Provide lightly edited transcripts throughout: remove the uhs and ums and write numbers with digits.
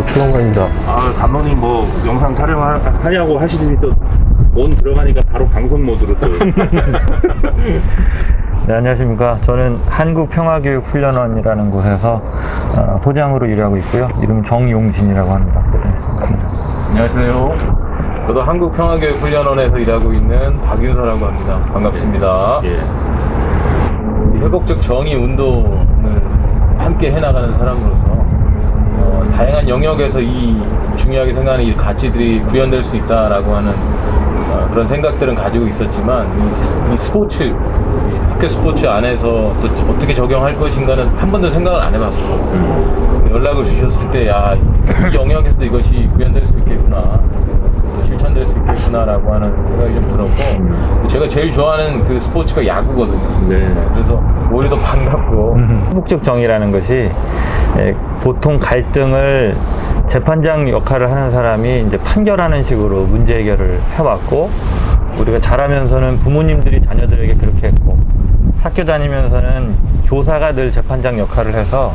주성관입니다. 아, 감독님 뭐 영상 촬영하냐고 하시더니 또 온 들어가니까 바로 방송 모드로 또. 네, 안녕하십니까. 저는 한국평화교육훈련원이라는 곳에서 소장으로 일하고 있고요. 이름은 정용진이라고 합니다. 네. 안녕하세요. 저도 한국평화교육훈련원에서 일하고 있는 박윤서라고 합니다. 반갑습니다. 예. 회복적 정의 운동을 함께 해나가는 사람으로서 다양한 영역에서 이 중요하게 생각하는 이 가치들이 구현될 수 있다라고 하는 그런 생각들은 가지고 있었지만 이 스포츠, 이 학교 스포츠 안에서 또 어떻게 적용할 것인가는 한 번도 생각을 안 해봤어요. 연락을 주셨을 때, 야, 이 영역에서도 이것이 구현될 수 있겠구나, 또 실천될 수 있겠구나라고 하는 생각이 좀 들었고, 제가 제일 좋아하는 그 스포츠가 야구거든요. 네. 그래서 오히려 더 반갑고. 회복적 정의라는 것이 보통 갈등을 재판장 역할을 하는 사람이 이제 판결하는 식으로 문제 해결을 해왔고, 우리가 자라면서는 부모님들이 자녀들에게 그렇게 했고, 학교 다니면서는 교사가 늘 재판장 역할을 해서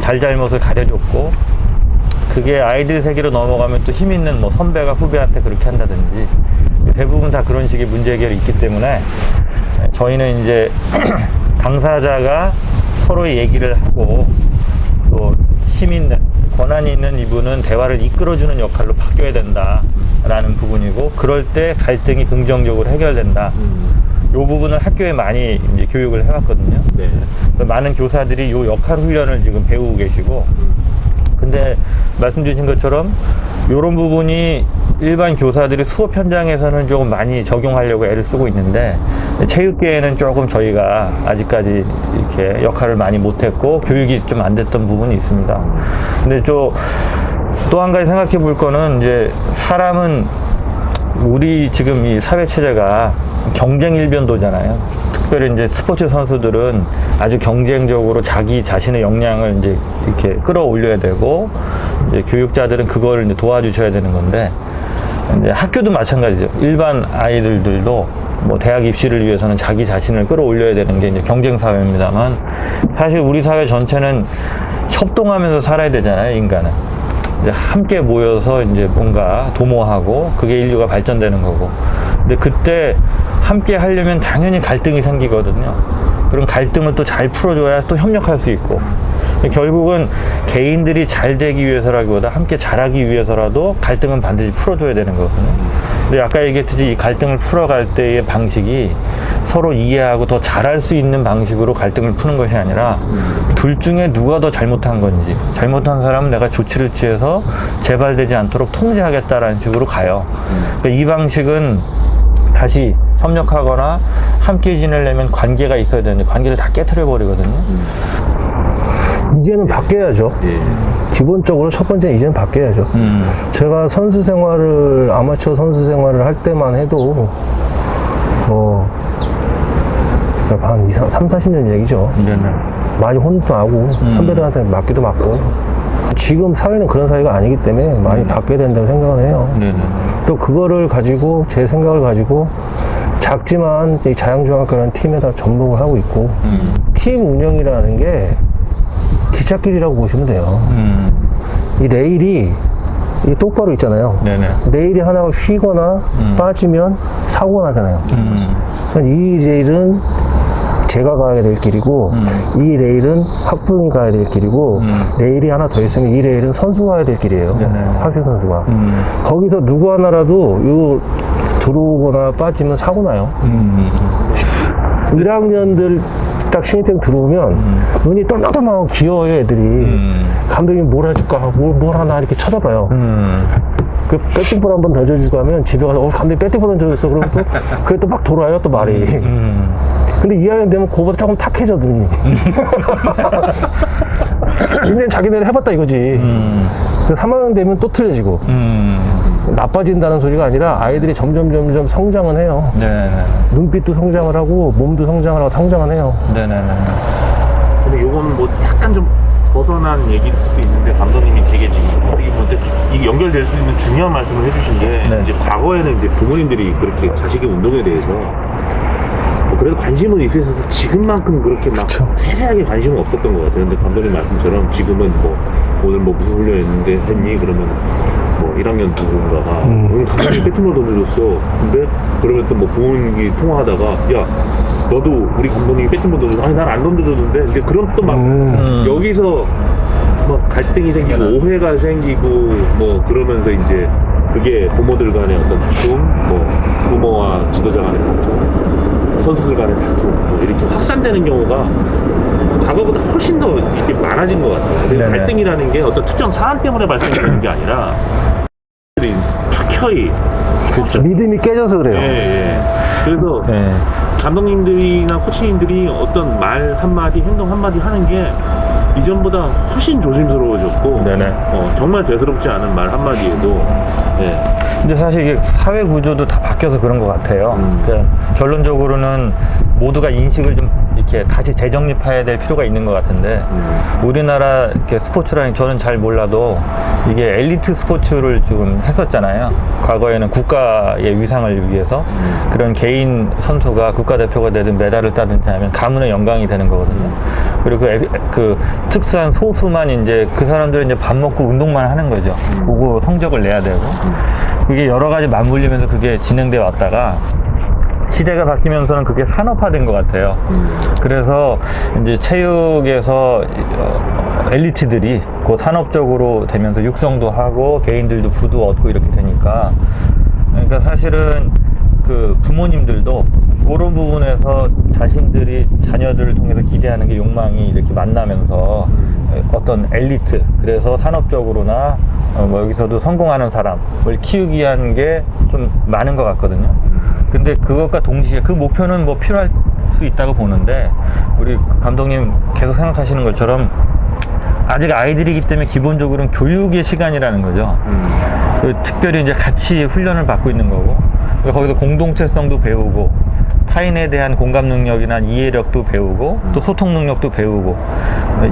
잘잘못을 가려줬고, 그게 아이들 세계로 넘어가면 또 힘 있는 뭐 선배가 후배한테 그렇게 한다든지 대부분 다 그런 식의 문제 해결이 있기 때문에 저희는 이제 당사자가 서로의 얘기를 하고 또 힘 있는 권한이 있는 이분은 대화를 이끌어주는 역할로 바뀌어야 된다라는 부분이고, 그럴 때 갈등이 긍정적으로 해결된다. 이 부분을 학교에 많이 이제 교육을 해왔거든요. 네. 많은 교사들이 이 역할 훈련을 지금 배우고 계시고, 근데 말씀 주신 것처럼 이런 부분이 일반 교사들이 수업 현장에서는 조금 많이 적용하려고 애를 쓰고 있는데, 체육계에는 조금 저희가 아직까지 이렇게 역할을 많이 못했고 교육이 좀 안 됐던 부분이 있습니다. 근데 또 한 가지 생각해 볼 거는, 이제 사람은 우리 지금 이 사회 체제가 경쟁 일변도잖아요. 특별히 이제 스포츠 선수들은 아주 경쟁적으로 자기 자신의 역량을 이제 이렇게 끌어올려야 되고, 이제 교육자들은 그걸 이제 도와주셔야 되는 건데, 이제 학교도 마찬가지죠. 일반 아이들도 뭐 대학 입시를 위해서는 자기 자신을 끌어올려야 되는 게 이제 경쟁 사회입니다만, 사실 우리 사회 전체는 협동하면서 살아야 되잖아요, 인간은. 이제 함께 모여서 이제 뭔가 도모하고 그게 인류가 발전되는 거고. 근데 그때 함께 하려면 당연히 갈등이 생기거든요. 그런 갈등을 또 잘 풀어줘야 또 협력할 수 있고, 결국은 개인들이 잘 되기 위해서라기보다 함께 잘하기 위해서라도 갈등은 반드시 풀어줘야 되는 거거든요. 근데 아까 얘기했듯이 이 갈등을 풀어갈 때의 방식이 서로 이해하고 더 잘할 수 있는 방식으로 갈등을 푸는 것이 아니라, 둘 중에 누가 더 잘못한 건지, 잘못한 사람은 내가 조치를 취해서 재발되지 않도록 통제하겠다라는 식으로 가요. 그러니까 이 방식은 다시 협력하거나 함께 지내려면 관계가 있어야 되는데 관계를 다 깨트려 버리거든요. 이제는 바뀌어야죠. 예. 기본적으로 첫 번째 이제는 바뀌어야죠. 제가 선수 생활을, 아마추어 선수 생활을 할 때만 해도 한 3, 40년 얘기죠. 네네. 많이 혼도 나고 선배들한테 맞기도 맞고. 지금 사회는 그런 사회가 아니기 때문에 많이 바뀌어야 된다고 생각을 해요. 네네. 또 그거를 가지고, 제 생각을 가지고 작지만 이 자양중학교라는 팀에다 접목을 하고 있고, 팀 운영이라는 게 기찻길이라고 보시면 돼요. 이 레일이 이 똑바로 있잖아요. 네네. 레일이 하나가 휘거나 빠지면 사고가 나잖아요. 그러니까 이 레일은 제가 가야 될 길이고, 이 레일은 학부형이 가야 될 길이고, 레일이 하나 더 있으면 이 레일은 선수가 가야 될 길이에요. 학생 선수가. 거기서 누구 하나라도 이거 들어오거나 빠지면 사고 나요. 1학년들 딱 신입생 들어오면 눈이 똘똘똘하고 귀여워요, 애들이. 감독님 뭘 해줄까 하고 뭘 하나 이렇게 쳐다봐요. 그 배팅볼 한번 던져주고 하면 집에 가서 감독님 배팅볼 던져줬어. 그러면 또 그게 또 막 돌아요, 또 말이. 근데 2학년 되면 그거보다 조금 탁해져, 눈이. 근데 자기네는 해봤다 이거지. 3학년 되면 또 틀려지고. 나빠진다는 소리가 아니라 아이들이 점점 성장은 해요. 네네. 눈빛도 성장을 하고 몸도 성장을 하고 성장은 해요. 네네네. 근데 요건 뭐 약간 좀 벗어난 얘기일 수도 있는데, 감독님이 되게 이게 연결될 수 있는 중요한 말씀을 해주신 게, 네. 이제 과거에는 이제 부모님들이 그렇게 자식의 운동에 대해서 그래도 관심은 있으셔서 지금만큼 그렇게 막 그쵸. 세세하게 관심은 없었던 것 같아요. 근데 감독님 말씀처럼 지금은 뭐 오늘 뭐 무슨 훈련 했니? 그러면 뭐 1학년 누군가가 오늘 감독님 배팅볼 던져줬어. 근데 그러면 또 뭐 부모님이 통화하다가 야 너도 우리 감독님이 배팅볼 던져줬어. 아니 난 안 던져줬는데. 근데 그럼 또 막 여기서 막 갈등이 생기고 오해가 생기고 뭐 그러면서 이제 그게 부모들 간의 어떤 다툼, 뭐 부모와 지도자 간의 다툼, 선수들 간의 다툼 뭐 이렇게 확산되는 경우가 과거보다 훨씬 더 이제 많아진 것 같아요. 그래서 네네. 갈등이라는 게 어떤 특정 사안 때문에 발생되는 게 아니라 켜켜이 그렇죠. 믿음이 깨져서 그래요. 예, 예. 그래서 네. 감독님들이나 코치님들이 어떤 말 한마디, 행동 한마디 하는 게 이전보다 훨씬 조심스러워졌고 네네. 정말 대수롭지 않은 말 한마디에도 예. 근데 사실 이게 사회 구조도 다 바뀌어서 그런 것 같아요. 그러니까 결론적으로는 모두가 인식을 좀 이렇게 다시 재정립해야 될 필요가 있는 것 같은데 우리나라 이렇게 스포츠라는 저는 잘 몰라도 이게 엘리트 스포츠를 좀 했었잖아요. 과거에는 국가의 위상을 위해서 그런 개인 선수가 국가대표가 되든 메달을 따든지 하면 가문의 영광이 되는 거거든요. 그리고 그 특수한 소수만 이제 그 사람들은 이제 밥 먹고 운동만 하는 거죠. 보고 성적을 내야 되고 그게 여러 가지 맞물리면서 그게 진행돼 왔다가 시대가 바뀌면서는 그게 산업화된 것 같아요. 그래서 이제 체육에서 엘리트들이 그 산업적으로 되면서 육성도 하고 개인들도 부도 얻고 이렇게 되니까 그러니까 사실은 그 부모님들도 그런 부분에서 자신들이 자녀들을 통해서 기대하는 게 욕망이 이렇게 만나면서 어떤 엘리트 그래서 산업적으로나 뭐 여기서도 성공하는 사람을 키우기 위한 게 좀 많은 것 같거든요. 근데 그것과 동시에 그 목표는 뭐 필요할 수 있다고 보는데 우리 감독님 계속 생각하시는 것처럼 아직 아이들이기 때문에 기본적으로는 교육의 시간이라는 거죠. 특별히 이제 같이 훈련을 받고 있는 거고 거기서 공동체성도 배우고 타인에 대한 공감 능력이나 이해력도 배우고 또 소통 능력도 배우고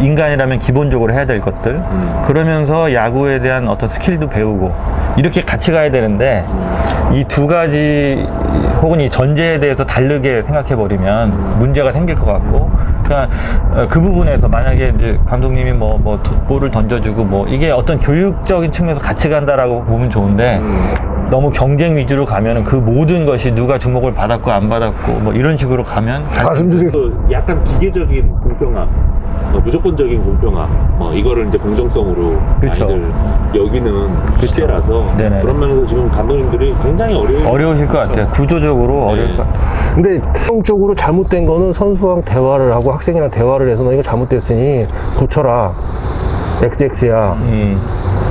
인간이라면 기본적으로 해야 될 것들 그러면서 야구에 대한 어떤 스킬도 배우고 이렇게 같이 가야 되는데 이 두 가지 혹은 이 전제에 대해서 다르게 생각해 버리면 문제가 생길 것 같고 그러니까 그 부분에서 만약에 이제 감독님이 뭐 볼을 던져주고 뭐 이게 어떤 교육적인 측면에서 같이 간다라고 보면 좋은데 너무 경쟁 위주로 가면은 그 모든 것이 누가 주목을 받았고 안 받았고 뭐 이런 식으로 가면 가슴 주세요. 또 약간 기계적인 공평함, 무조건적인 공평함, 이거를 이제 공정성으로 그쵸. 많이들 여기는 시대라서 네네. 그런 면에서 지금 감독님들이 굉장히 어려우실 것 같아요. 구조적으로 어려울 것 같아요. 근데 성적으로 잘못된 거는 선수랑 대화를 하고 학생이랑 대화를 해서 너 이거 잘못됐으니 고쳐라. XX야.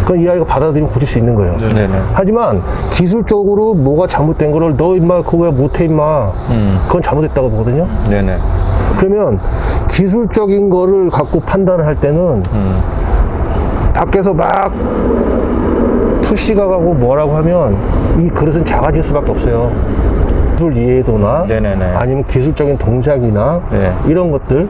그건 이 아이가 받아들이면 고칠 수 있는 거예요. 네네. 하지만 기술적으로 뭐가 잘못된 거를 너 임마 그거 왜 못해 임마 그건 잘못됐다고 보거든요. 네네. 그러면 기술적인 거를 갖고 판단을 할 때는 밖에서 막 푸시가 가고 뭐라고 하면 이 그릇은 작아질 수밖에 없어요. 기술 이해도나 네네네. 아니면 기술적인 동작이나 네. 이런 것들을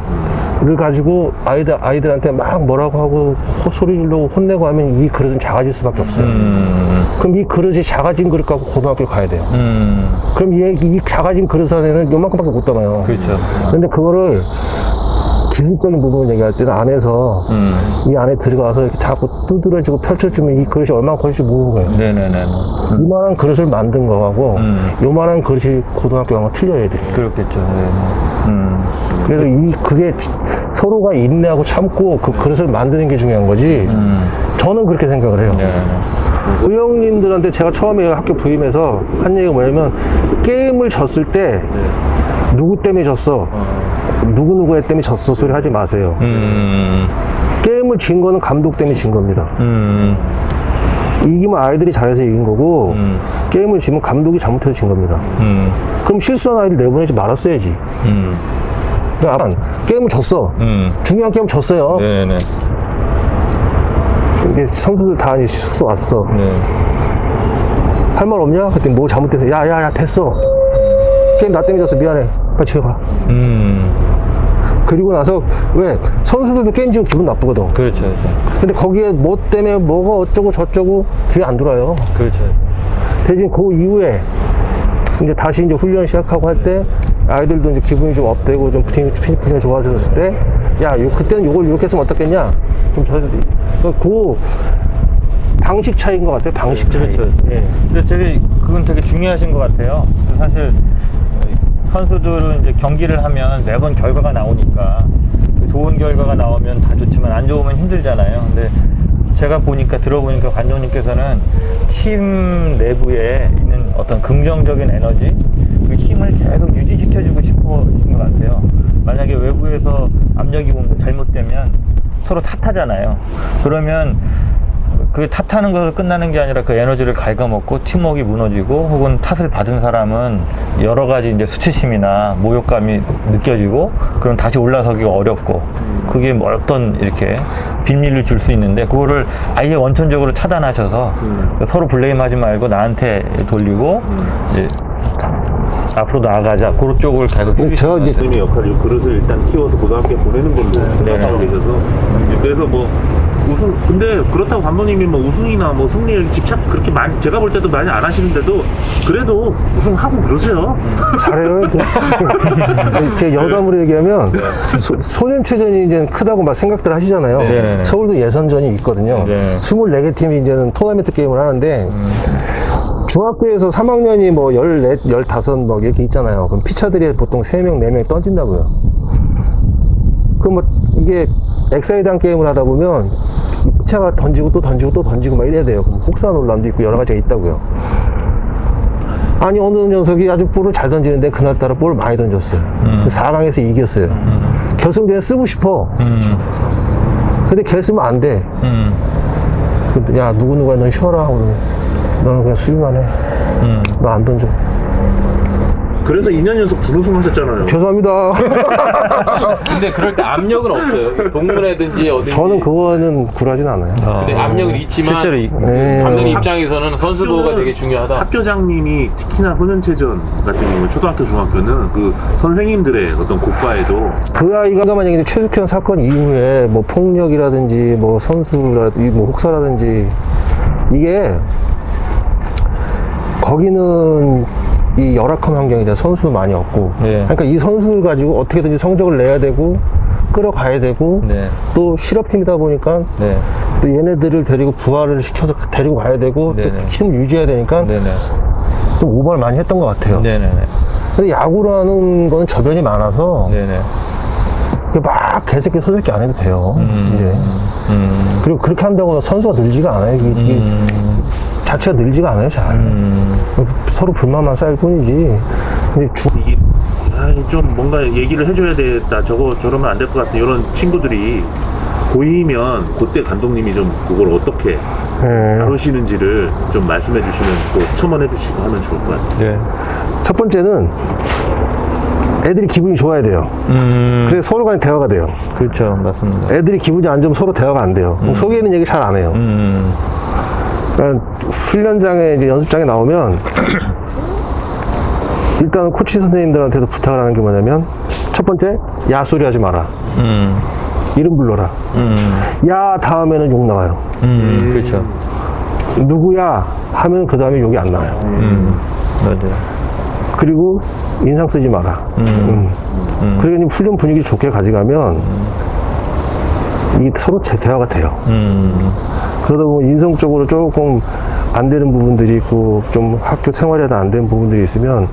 가지고 아이들한테 막 뭐라고 하고 소리 지르고 혼내고 하면 이 그릇은 작아질 수밖에 없어요. 그럼 이 그릇이 작아진 그릇 갖고 고등학교 가야 돼요. 그럼 이 작아진 그릇 안에는 요만큼밖에 못 담아요. 그렇죠. 근데 그거를 기술적인 부분을 얘기할 때는 안에서 이 안에 들어가서 이렇게 자꾸 두드려주고 펼쳐주면 이 그릇이 얼마나 커질지 모르는 거예요. 네네네. 이만한 그릇을 만든 거하고 요만한 그릇이 고등학교 가면 틀려야 돼. 그렇겠죠. 네네. 그래서 그게 서로가 인내하고 참고 그 그릇을 만드는 게 중요한 거지. 저는 그렇게 생각을 해요. 네네. 의형님들한테 제가 처음에 학교 부임해서 한 얘기가 뭐냐면 게임을 졌을 때 누구 때문에 졌어? 누구누구 때문에 졌어 소리 하지 마세요. 게임을 진 거는 감독 때문에 진 겁니다. 이기면 아이들이 잘해서 이긴 거고 게임을 지면 감독이 잘못해서 진 겁니다. 그럼 실수한 아이를 내보내지 말았어야지. 그러니까 게임을 졌어. 중요한 게임 졌어요. 네네. 이게 선수들 다 이제 숙소 왔어. 네. 할 말 없냐? 그랬더니 뭐 잘못돼서 야야야 됐어. 게임 나 때문에 졌어. 미안해. 빨리 집에 가. 그리고 나서 왜 선수들도 게임 지면 기분 나쁘거든. 그렇죠. 근데 거기에 뭐 때문에 뭐가 어쩌고 저쩌고 뒤에 안 돌아요. 그렇죠. 대신 그 이후에 이제 다시 이제 훈련 시작하고 할 때 아이들도 이제 기분이 좀 업되고 좀 피니시가 좋아졌을 때, 야, 그때는 요걸 이렇게 했으면 어떻겠냐? 좀 그 방식 차이인 것 같아요. 방식 차이. 그렇죠. 예. 근데 그건 되게 중요하신 것 같아요. 사실 선수들은 이제 경기를 하면 매번 결과가 나오니까 좋은 결과가 나오면 다 좋지만 안 좋으면 힘들잖아요. 근데 제가 들어보니까 관장님께서는 팀 내부에 있는 어떤 긍정적인 에너지, 그 힘을 계속 유지시켜주고 싶으신 것 같아요. 만약에 외부에서 압력이 오면 잘못되면 서로 탓하잖아요. 그러면 그 탓하는 것으로 끝나는 게 아니라 그 에너지를 갉아먹고 팀워크가 무너지고, 혹은 탓을 받은 사람은 여러 가지 이제 수치심이나 모욕감이 느껴지고, 그럼 다시 올라서기가 어렵고, 그게 뭐 어떤 이렇게 빈밀을 줄 수 있는데, 그거를 아예 원천적으로 차단하셔서 서로 블레임하지 말고 나한테 돌리고 이제 앞으로 나아가자, 그런 쪽을 계속 근데 저 이제 선생님의 역할이 그릇을 일단 키워서 고등학교에 보내는 걸로 생각하고 계셔서, 그래서 뭐 우승, 근데 그렇다고 감독님이 뭐 우승이나 뭐 승리에 집착 그렇게 많이, 제가 볼 때도 많이 안 하시는데도 그래도 우승하고 그러세요. 잘해요. 제 여담으로 얘기하면 소년체전이 이제 크다고 막 생각들 하시잖아요. 네네네. 서울도 예선전이 있거든요. 네. 24개 팀이 이제는 토너먼트 게임을 하는데, 중학교에서 3학년이 뭐 14, 15, 뭐 이렇게 있잖아요. 그럼 피차들이 보통 3명, 4명 던진다고요. 그럼 뭐 이게 엑사이드한 게임을 하다 보면 피차가 던지고 또 던지고 또 던지고 막 이래야 돼요. 그럼 혹사 논란도 있고 여러 가지가 있다고요. 아니, 어느 녀석이 아주 볼을 잘 던지는데 그날따라 볼을 많이 던졌어요. 4강에서 이겼어요. 결승전에 쓰고 싶어. 근데 걔 쓰면 안 돼. 근데 야, 누구누가 넌 쉬어라. 너는 그냥 수비만 해. 너 안 던져. 그래서 2년 연속 준우승 하셨잖아요. 죄송합니다. 근데 그럴 때 압력은 없어요. 동문회든지 어딘지. 저는 그거는 굴하진 않아요. 근데 압력은 있지만 실제로 네. 감독님 입장에서는 선수 보호가 되게 중요하다. 학교장님이 특히나 소년체전 같은 경우 초등학교 중학교는 그 선생님들의 어떤 고과에도 그 아이가 만약에 최숙현 사건 이후에 뭐 폭력이라든지 뭐 선수라든지 뭐 혹사라든지, 이게 거기는 이 열악한 환경이잖아요. 선수도 많이 없고. 네. 그러니까 이 선수를 가지고 어떻게든지 성적을 내야 되고 끌어가야 되고, 네. 또 실업팀이다 보니까 네. 또 얘네들을 데리고 부활을 시켜서 데리고 가야 되고, 네네. 또 힘을 유지해야 되니까 네네. 좀 오버를 많이 했던 것 같아요. 네네네. 근데 야구라는 거는 저변이 많아서 네네. 막 개새끼 소새끼 안 해도 돼요. 이제. 그리고 그렇게 한다고 선수가 늘지가 않아요. 이게 자체가 늘지가 않아요, 잘. 서로 불만만 쌓일 뿐이지. 근데 이게 좀 뭔가 얘기를 해줘야 되겠다. 저러면 안 될 것 같은 이런 친구들이 보이면 그때 감독님이 좀 그걸 어떻게 다루시는지를 좀 말씀해 주시면 또 첨언해 주시고 하면 좋을 것 같아요. 네. 첫 번째는 애들이 기분이 좋아야 돼요. 그래서 서로 간에 대화가 돼요. 그렇죠. 맞습니다. 애들이 기분이 안 좋으면 서로 대화가 안 돼요. 그럼 속에 있는 얘기 잘 안 해요. 그러니까 훈련장에 이제 연습장에 나오면 일단 코치 선생님들한테도 부탁을 하는 게 뭐냐면, 첫 번째, 야 소리 하지 마라. 이름 불러라. 야 다음에는 욕 나와요. 그렇죠. 누구야 하면 그 다음에 욕이 안 나와요. 맞아요. 그리고 인상 쓰지 마라. 그러니 훈련 분위기 좋게 가져가면 이 서로 대화가 돼요. 그러다 보면 인성적으로 조금 안 되는 부분들이 있고, 좀 학교 생활에도 안 되는 부분들이 있으면,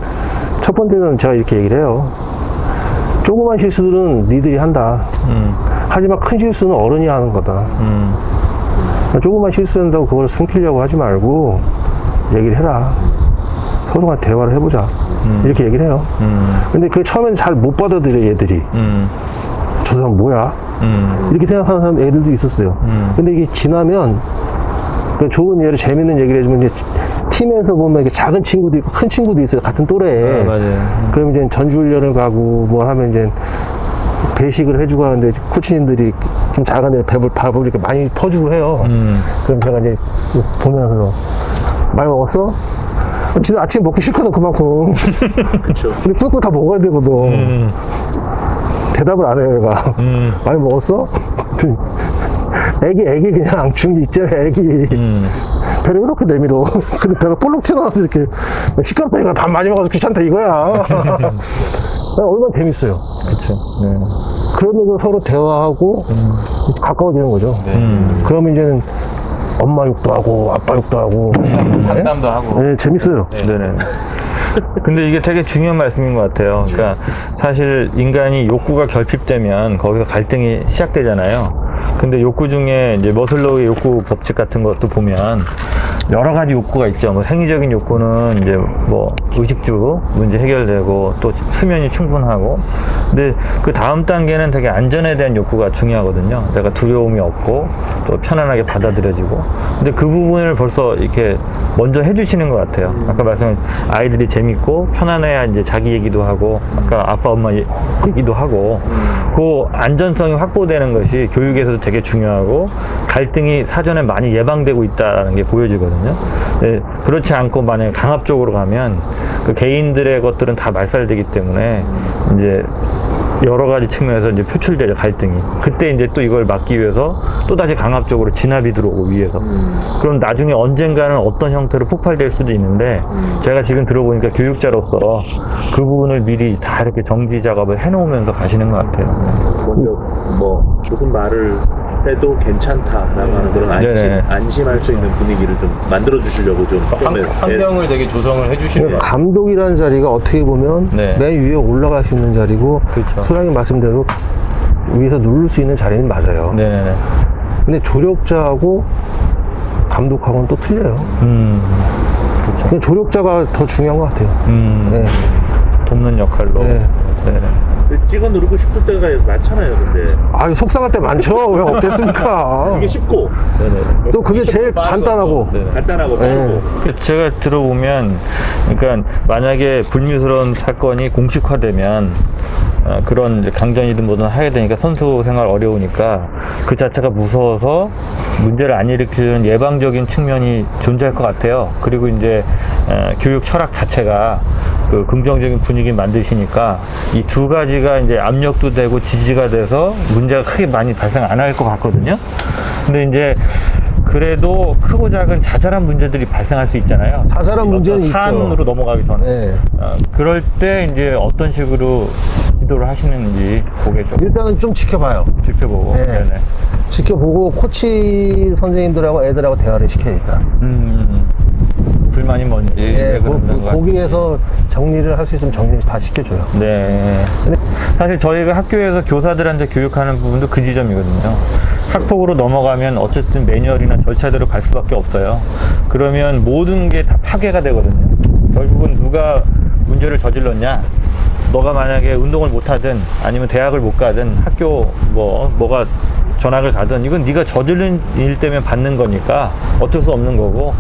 첫 번째는 제가 이렇게 얘기를 해요. 조그만 실수들은 니들이 한다. 하지만 큰 실수는 어른이 하는 거다. 조그만 실수한다고 그걸 숨기려고 하지 말고 얘기를 해라. 서로가 대화를 해보자. 이렇게 얘기를 해요. 근데 그게 처음에는 잘 못 받아들여, 얘들이. 저 사람 뭐야? 이렇게 생각하는 사람 애들도 있었어요. 근데 이게 지나면, 그 좋은 예를, 재밌는 얘기를 해주면, 이제 팀에서 보면 이렇게 작은 친구도 있고 큰 친구도 있어요. 같은 또래에. 맞아요. 그럼 이제 전주훈련을 가고 뭘 하면 이제 배식을 해주고 하는데, 코치님들이 좀 작은 애 밥을 이렇게 많이 퍼주고 해요. 그럼 제가 이제 보면서, 많이 먹었어? 진짜 아침에 먹기 싫거든, 그만큼. 그렇죠. 근데 뚝뚝 다 먹어야 되거든. 대답을 안 해요, 얘가. 많이 먹었어? 애기 그냥 중이 있잖아, 애기. 배를 이렇게 내밀어. 근데 배가 볼록 튀어나와서 이렇게 식감पे가 밥 많이 먹어서 귀찮다 이거야. 얼마나 재밌어요. 그렇죠. 네. 그러면서 서로 대화하고 가까워지는 거죠. 그러면 이제는 엄마 욕도 하고 아빠 욕도 하고 상담도 하고. 네, 재밌어요. 네네. 근데 이게 되게 중요한 말씀인 것 같아요. 그러니까 사실 인간이 욕구가 결핍되면 거기서 갈등이 시작되잖아요. 근데 욕구 중에 이제 머슬로우의 욕구 법칙 같은 것도 보면 여러 가지 욕구가 있죠. 뭐 생리적인 욕구는 이제 뭐 의식주 문제 해결되고 또 수면이 충분하고, 근데 그 다음 단계는 되게 안전에 대한 욕구가 중요하거든요. 내가 두려움이 없고 또 편안하게 받아들여지고. 근데 그 부분을 벌써 이렇게 먼저 해주시는 것 같아요. 아까 말씀한 아이들이 재밌고 편안해야 이제 자기 얘기도 하고 아까 아빠 엄마 얘기도 하고, 그 안전성이 확보되는 것이 교육에서도 되게 중요하고 갈등이 사전에 많이 예방되고 있다는 게 보여지거든요. 네, 그렇지 않고 만약에 강압적으로 가면 그 개인들의 것들은 다 말살되기 때문에 이제 여러 가지 측면에서 이제 표출되죠, 갈등이. 그때 이제 또 이걸 막기 위해서 또 다시 강압적으로 진압이 들어오고 위에서. 그럼 나중에 언젠가는 어떤 형태로 폭발될 수도 있는데, 제가 지금 들어보니까 교육자로서 그 부분을 미리 다 이렇게 정지 작업을 해놓으면서 가시는 것 같아요. 먼저 뭐 무슨 말을 해도 괜찮다라고 하는 그런 네네. 안심할 수 있는 분위기를 좀 만들어 주시려고 좀 처음에 환경을 되게 조성을 해주시네요. 감독이라는 자리가 어떻게 보면 네. 맨 위에 올라갈 수 있는 자리고, 그렇죠. 소장님 말씀대로 위에서 누를 수 있는 자리는 맞아요. 네네네. 근데 조력자하고 감독하고는 또 틀려요. 그렇죠. 근데 조력자가 더 중요한 것 같아요. 네. 돕는 역할로. 네. 네네. 찍어 누르고 싶을 때가 많잖아요. 근데 아, 속상할 때 많죠. 왜 없겠습니까? 이게 쉽고 네네. 또 그게 제일 간단하고. 네네. 간단하고 네. 빠르고 제가 들어보면, 그러니까 만약에 불미스러운 사건이 공식화되면 그런 이제 강전이든 뭐든 하게 되니까 선수 생활 어려우니까 그 자체가 무서워서 문제를 안 일으키는 예방적인 측면이 존재할 것 같아요. 그리고 이제 교육 철학 자체가 그 긍정적인 분위기 만드시니까 이 두 가지가 이제 압력도 되고 지지가 돼서 문제가 크게 많이 발생 안 할 것 같거든요. 근데 이제 그래도 크고 작은 자잘한 문제들이 발생할 수 있잖아요. 자잘한 문제는 있죠. 사안으로 넘어가기 전에. 네. 그럴 때 이제 어떤 식으로 지도를 하시는지 그게 좀 일단은 좀 지켜봐요. 지켜보고. 네. 네네. 지켜보고 코치 선생님들하고 애들하고 대화를 시켜야겠다. 불만이 뭔지. 예, 왜 그러는 거 거기에서 정리를 할 수 있으면 정리를 다 시켜줘요. 네. 사실 저희가 학교에서 교사들한테 교육하는 부분도 그 지점이거든요. 학폭으로 넘어가면 어쨌든 매뉴얼이나 절차대로 갈 수밖에 없어요. 그러면 모든 게 다 파괴가 되거든요. 결국은 누가 문제를 저질렀냐? 너가 만약에 운동을 못하든 아니면 대학을 못 가든 학교 뭐가 전학을 가든 이건 네가 저지른 일 때문에 받는 거니까 어쩔 수 없는 거고,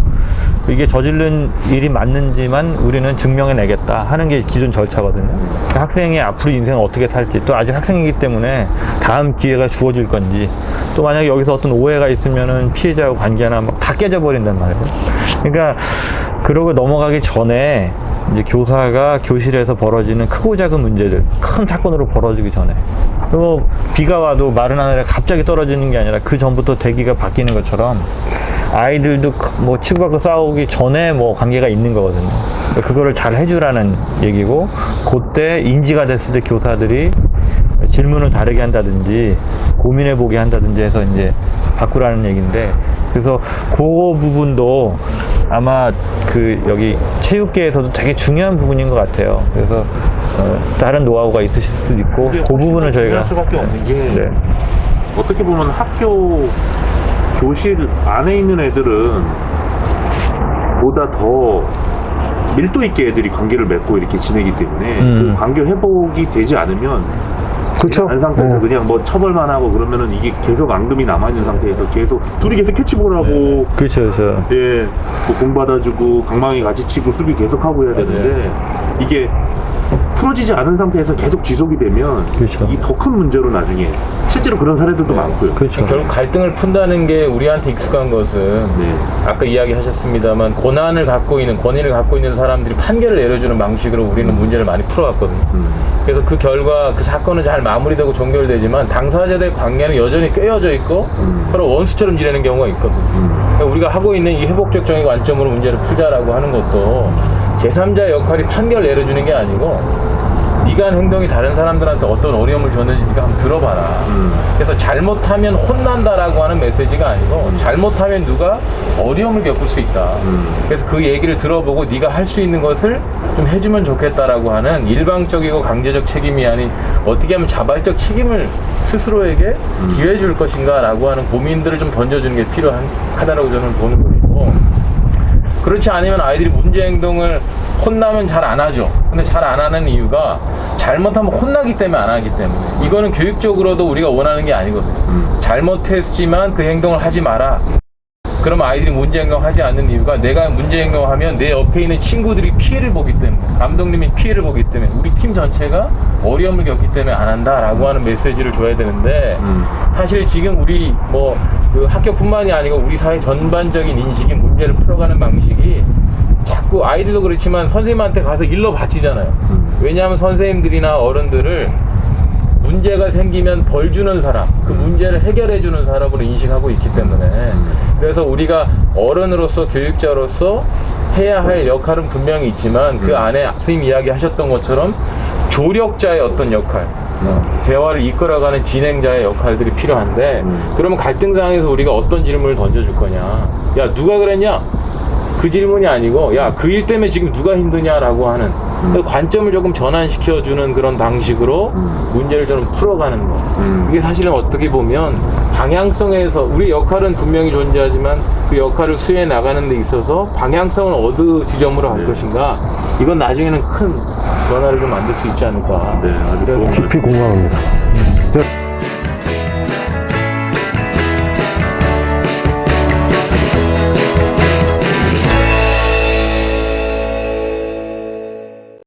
이게 저지른 일이 맞는지만 우리는 증명해내겠다 하는 게 기존 절차거든요. 학생이 앞으로 인생을 어떻게 살지, 또 아직 학생이기 때문에 다음 기회가 주어질 건지, 또 만약에 여기서 어떤 오해가 있으면은 피해자하고 관계나 막 다 깨져버린단 말이에요. 그러니까 그러고 넘어가기 전에 이제 교사가 교실에서 벌어지는 크고 작은 문제들, 큰 사건으로 벌어지기 전에, 그리고 비가 와도 마른 하늘에 갑자기 떨어지는 게 아니라 그 전부터 대기가 바뀌는 것처럼 아이들도 뭐 치고받고 싸우기 전에 뭐 관계가 있는 거거든요. 그거를 잘 해주라는 얘기고, 그때 인지가 됐을 때 교사들이 질문을 다르게 한다든지 고민해보게 한다든지 해서 이제 바꾸라는 얘기인데, 그래서 그 부분도 아마 그 여기 체육계에서도 되게 중요한 부분인 것 같아요. 그래서 다른 노하우가 있으실 수도 있고, 그 부분을 저희가 할 수밖에 없는 게 네. 어떻게 보면 학교 교실 안에 있는 애들은 보다 더 밀도 있게 애들이 관계를 맺고 이렇게 지내기 때문에 그 관계 회복이 되지 않으면 그렇죠. 안 상태에서 네. 그냥 뭐 처벌만 하고 그러면은 이게 계속 앙금이 남아있는 상태에서 계속 둘이 계속 캐치볼 하고 그렇죠, 그렇죠. 예, 뭐 공 받아주고 강망이 같이 치고 수비 계속 하고 해야 되는데 이게 풀어지지 않은 상태에서 계속 지속이 되면 그렇죠. 이 더 큰 문제로 나중에 실제로 그런 사례들도 많고요. 그렇죠. 결국 갈등을 푼다는 게 우리한테 익숙한 것은 네. 아까 이야기하셨습니다만 권한을 갖고 있는 권위를 갖고 있는 사람들이 판결을 내려주는 방식으로 우리는 문제를 많이 풀어왔거든요. 그래서 그 결과 그 사건은 잘 마무리되고 종결되지만 당사자들의 관계는 여전히 꿰어져 있고 서로 원수처럼 지내는 경우가 있거든요. 그러니까 우리가 하고 있는 이 회복적 정의 관점으로 문제를 풀자라고 하는 것도 제3자의 역할이 판결을 내려주는 게 아니고 네가 한 행동이 다른 사람들한테 어떤 어려움을 줬는지 네가 한번 들어봐라. 그래서 잘못하면 혼난다라고 하는 메시지가 아니고 잘못하면 누가 어려움을 겪을 수 있다. 그래서 그 얘기를 들어보고 네가 할 수 있는 것을 좀 해주면 좋겠다라고 하는 일방적이고 강제적 책임이 아닌 어떻게 하면 자발적 책임을 스스로에게 기회 줄 것인가라고 하는 고민들을 좀 던져주는 게 필요하다라고 저는 보는 것이고, 그렇지 않으면 아이들이 문제 행동을 혼나면 잘 안 하죠. 근데 잘 안 하는 이유가 잘못하면 혼나기 때문에 안 하기 때문에. 이거는 교육적으로도 우리가 원하는 게 아니거든요. 잘못했지만 그 행동을 하지 마라. 그럼 아이들이 문제 행동하지 않는 이유가 내가 문제 행동하면 내 옆에 있는 친구들이 피해를 보기 때문에, 감독님이 피해를 보기 때문에, 우리 팀 전체가 어려움을 겪기 때문에 안 한다라고 하는 메시지를 줘야 되는데, 사실 지금 우리 그 학교뿐만이 아니고 우리 사회 전반적인 인식이 문제를 풀어가는 방식이 자꾸 아이들도 그렇지만 선생님한테 가서 일러 바치잖아요. 왜냐하면 선생님들이나 어른들을 문제가 생기면 벌 주는 사람, 그 문제를 해결해 주는 사람으로 인식하고 있기 때문에, 그래서 우리가 어른으로서 교육자로서 해야 할 역할은 분명히 있지만 그 안에 선생님 이야기하셨던 것처럼 조력자의 어떤 역할, 대화를 이끌어가는 진행자의 역할들이 필요한데, 그러면 갈등 상황에서 우리가 어떤 질문을 던져줄 거냐. 야, 누가 그랬냐? 그 질문이 아니고, 야, 그 일 때문에 지금 누가 힘드냐라고 하는 관점을 조금 전환시켜주는 그런 방식으로 문제를 좀 풀어가는 거. 이게 사실은 어떻게 보면 방향성에서 우리 역할은 분명히 존재하지만 그 역할을 수행해 나가는 데 있어서 방향성을 어느 지점으로 할 것인가, 이건 나중에는 큰 변화를 좀 만들 수 있지 않을까. 네, 아주 좋은 깊이 공감합니다.